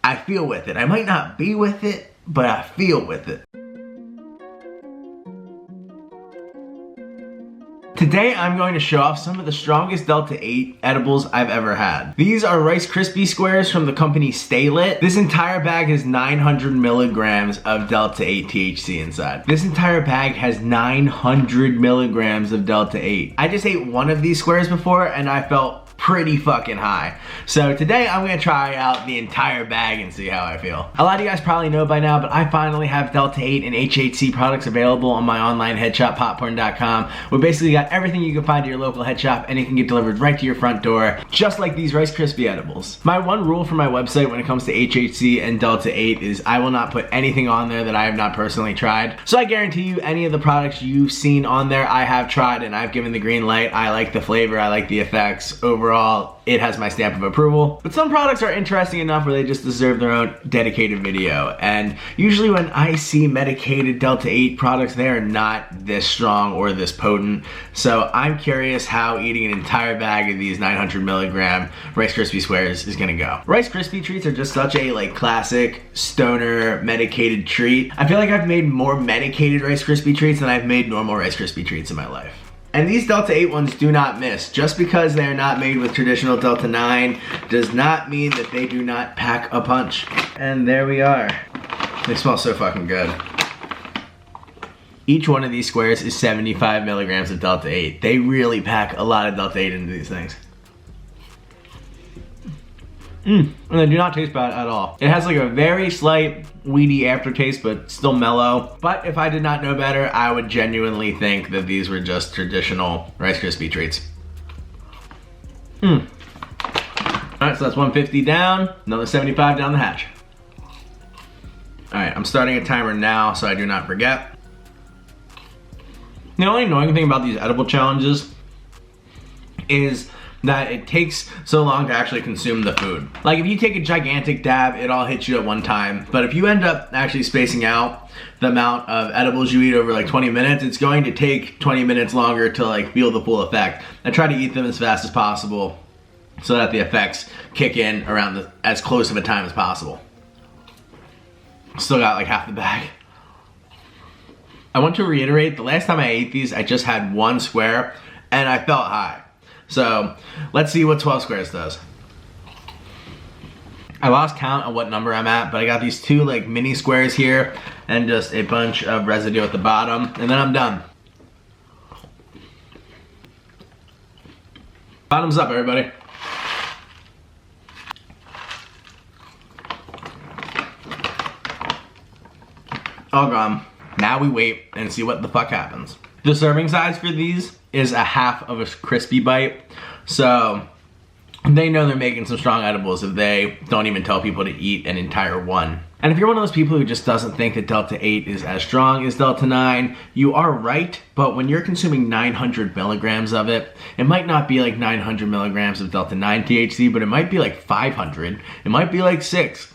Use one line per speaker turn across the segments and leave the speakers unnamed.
I feel with it. I might not be with it, but I feel with it. Today I'm going to show off some of the strongest Delta 8 edibles I've ever had. These are Rice Krispy Squares from the company Stay Lit. This entire bag has 900 milligrams of Delta 8 THC inside. This entire bag has 900 milligrams of Delta 8. I just ate one of these squares before and I felt pretty fucking high. So today I'm gonna try out the entire bag and see how I feel. A lot of you guys probably know by now, but I finally have Delta 8 and HHC products available on my online head shop, Potporn.com. We basically got everything you can find at your local head shop and it can get delivered right to your front door, just like these Rice Krispie edibles. My one rule for my website when it comes to HHC and Delta 8 is I will not put anything on there that I have not personally tried. So I guarantee you any of the products you've seen on there, I have tried and I've given the green light. I like the flavor, I like the effects. Overall, it has my stamp of approval. But some products are interesting enough where they just deserve their own dedicated video. And usually when I see medicated Delta 8 products, they are not this strong or this potent. So I'm curious how eating an entire bag of these 900 milligram Rice Krispie Squares is gonna go. Rice Krispie treats are just such a classic stoner medicated treat. I feel like I've made more medicated Rice Krispie treats than I've made normal Rice Krispie treats in my life. And these Delta 8 ones do not miss. Just because they are not made with traditional Delta 9 does not mean that they do not pack a punch. And there we are. They smell so fucking good. Each one of these squares is 75 milligrams of Delta 8. They really pack a lot of Delta 8 into these things. And they do not taste bad at all. It has a very slight weedy aftertaste, but still mellow. But if I did not know better, I would genuinely think that these were just traditional Rice Krispie treats. Alright, so that's 150 down, another 75 down the hatch. Alright, I'm starting a timer now so I do not forget. The only annoying thing about these edible challenges is that it takes so long to actually consume the food. Like if you take a gigantic dab, it all hits you at one time. But if you end up actually spacing out the amount of edibles you eat over 20 minutes, it's going to take 20 minutes longer to feel the full effect. I try to eat them as fast as possible so that the effects kick in around as close of a time as possible. Still got half the bag. I want to reiterate, the last time I ate these, I just had one square and I felt high. So let's see what 12 squares does. I lost count of what number I'm at, but I got these two mini squares here and just a bunch of residue at the bottom, and then I'm done. Bottoms up, everybody. All gone. Now we wait and see what the fuck happens. The serving size for these is a half of a crispy bite. So they know they're making some strong edibles if they don't even tell people to eat an entire one. And if you're one of those people who just doesn't think that Delta 8 is as strong as Delta 9, you are right, but when you're consuming 900 milligrams of it, it might not be 900 milligrams of Delta 9 THC, but it might be 500. It might be 6.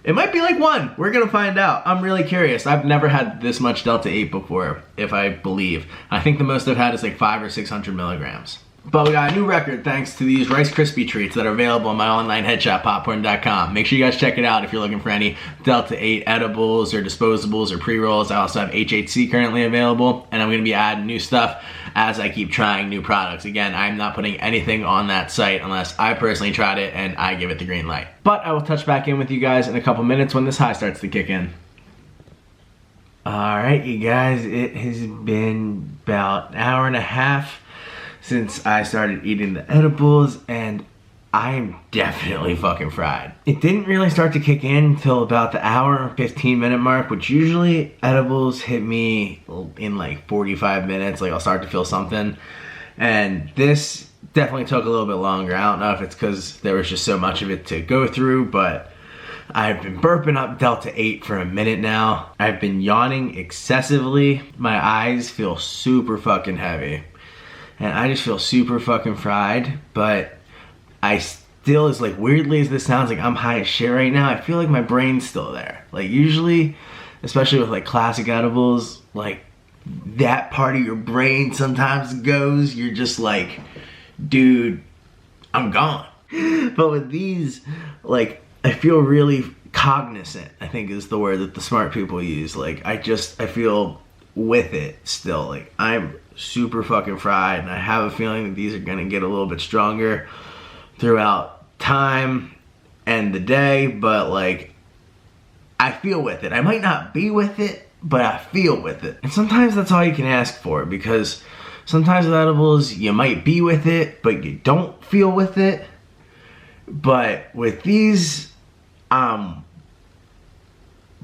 It might be 1. We're gonna find out. I'm really curious. I've never had this much Delta 8 before, if I believe. I think the most I've had is 500 or 600 milligrams. But we got a new record thanks to these Rice Krispie treats that are available on my online head shop, Potporn.com. Make sure you guys check it out if you're looking for any Delta 8 edibles or disposables or pre-rolls. I also have HHC currently available, and I'm gonna be adding new stuff as I keep trying new products. Again, I'm not putting anything on that site unless I personally tried it and I give it the green light. But I will touch back in with you guys in a couple minutes when this high starts to kick in. Alright, you guys, it has been about an hour and a half since I started eating the edibles, and I'm definitely fucking fried. It didn't really start to kick in until about the hour, 15-minute mark, which usually edibles hit me in 45 minutes. I'll start to feel something. And this definitely took a little bit longer. I don't know if it's because there was just so much of it to go through, but I've been burping up Delta 8 for a minute now. I've been yawning excessively. My eyes feel super fucking heavy. And I just feel super fucking fried, but I still, as weirdly as this sounds, I'm high as shit right now. I feel like my brain's still there. Usually, especially with classic edibles, that part of your brain sometimes goes, you're just dude, I'm gone. But with these, I feel really cognizant, I think is the word that the smart people use. Like, I feel with it still. Like, I'm super fucking fried, and I have a feeling that these are gonna get a little bit stronger throughout time and the day, but like, I feel with it. I might not be with it, but I feel with it. And sometimes that's all you can ask for, because sometimes with edibles, you might be with it, but you don't feel with it. But with these, I'm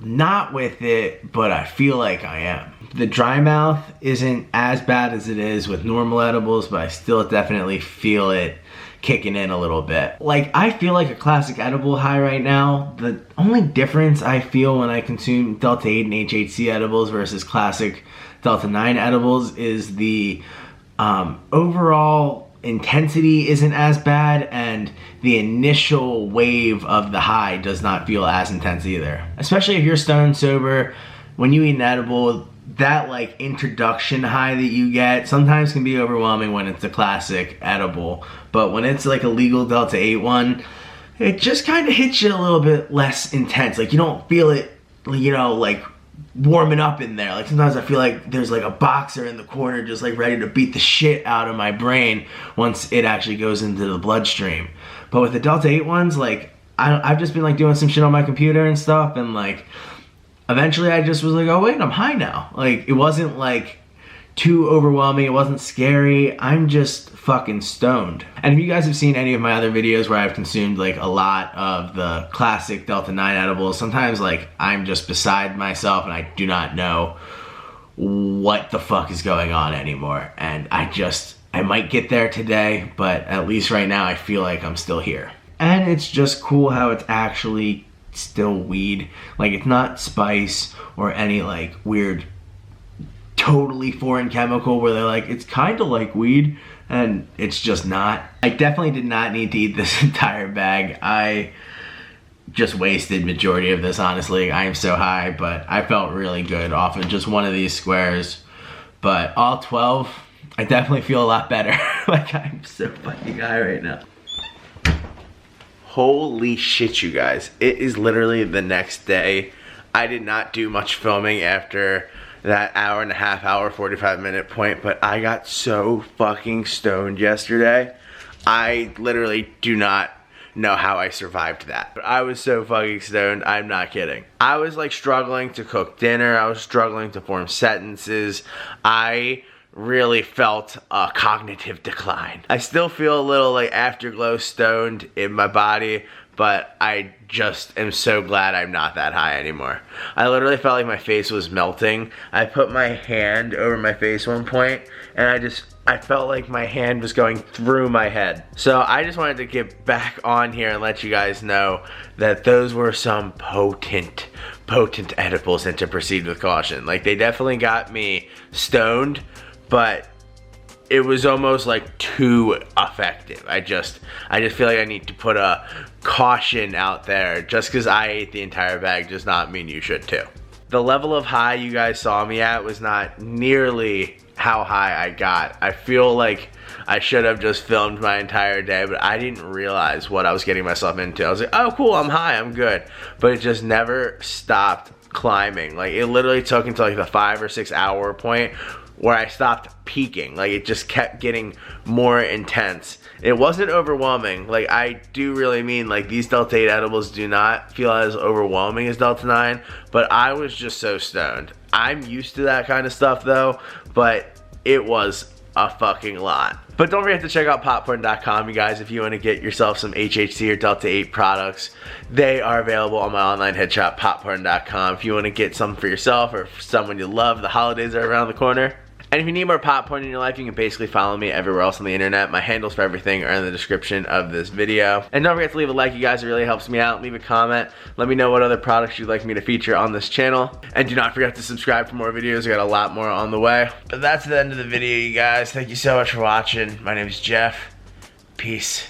not with it, but I feel like I am. The dry mouth isn't as bad as it is with normal edibles, but I still definitely feel it kicking in a little bit. Like, I feel like a classic edible high right now. The only difference I feel when I consume Delta 8 and HHC edibles versus classic Delta 9 edibles is the overall intensity isn't as bad, and the initial wave of the high does not feel as intense either. Especially if you're stoned sober, when you eat an edible, that like introduction high that you get sometimes can be overwhelming when it's a classic edible, but when it's like a legal Delta 8 one, it just kind of hits you a little bit less intense. Like, you don't feel it, you know, like warming up in there. Like, sometimes I feel like there's like a boxer in the corner just like ready to beat the shit out of my brain once it actually goes into the bloodstream. But with the Delta 8 ones, like, I've just been like doing some shit on my computer and stuff, and like eventually I just was like, oh wait, I'm high now. Like, it wasn't like too overwhelming, it wasn't scary, I'm just fucking stoned. And if you guys have seen any of my other videos where I've consumed like a lot of the classic Delta 9 edibles, sometimes like I'm just beside myself and I do not know what the fuck is going on anymore. And I might get there today, but at least right now I feel like I'm still here. And it's just cool how it's actually still weed. Like, it's not spice or any like weird totally foreign chemical where they're like, it's kind of like weed, and it's just not. I definitely did not need to eat this entire bag. I just wasted majority of this, honestly. I am so high, but I felt really good off of just one of these squares. But all 12, I definitely feel a lot better. Like, I'm so fucking high right now. Holy shit, you guys. It is literally the next day. I did not do much filming after that hour and a half, 45-minute point, but I got so fucking stoned yesterday. I literally do not know how I survived that. But I was so fucking stoned, I'm not kidding. I was like struggling to cook dinner, I was struggling to form sentences. I really felt a cognitive decline. I still feel a little like afterglow stoned in my body, but I just am so glad I'm not that high anymore. I literally felt like my face was melting. I put my hand over my face one point, and I felt like my hand was going through my head. So I just wanted to get back on here and let you guys know that those were some potent edibles, and to proceed with caution. Like, they definitely got me stoned, but it was almost like too effective. I just feel like I need to put a caution out there. Just because I ate the entire bag does not mean you should too. The level of high you guys saw me at was not nearly how high I got. I feel like I should have just filmed my entire day, but I didn't realize what I was getting myself into. I was like, oh cool, I'm high, I'm good. But it just never stopped climbing. Like, it literally took until like the 5 or 6 hour point where I stopped peaking. Like, it just kept getting more intense. It wasn't overwhelming. Like, I do really mean, like, these Delta 8 edibles do not feel as overwhelming as Delta 9, but I was just so stoned. I'm used to that kind of stuff though, but it was a fucking lot. But don't forget to check out Potporn.com, you guys, if you want to get yourself some HHC or Delta 8 products. They are available on my online head shop, Potporn.com. If you want to get some for yourself or for someone you love, the holidays are around the corner. And if you need more Potporn in your life, you can basically follow me everywhere else on the internet. My handles for everything are in the description of this video. And don't forget to leave a like, you guys. It really helps me out. Leave a comment. Let me know what other products you'd like me to feature on this channel. And do not forget to subscribe for more videos. I got a lot more on the way. But that's the end of the video, you guys. Thank you so much for watching. My name is Jeff. Peace.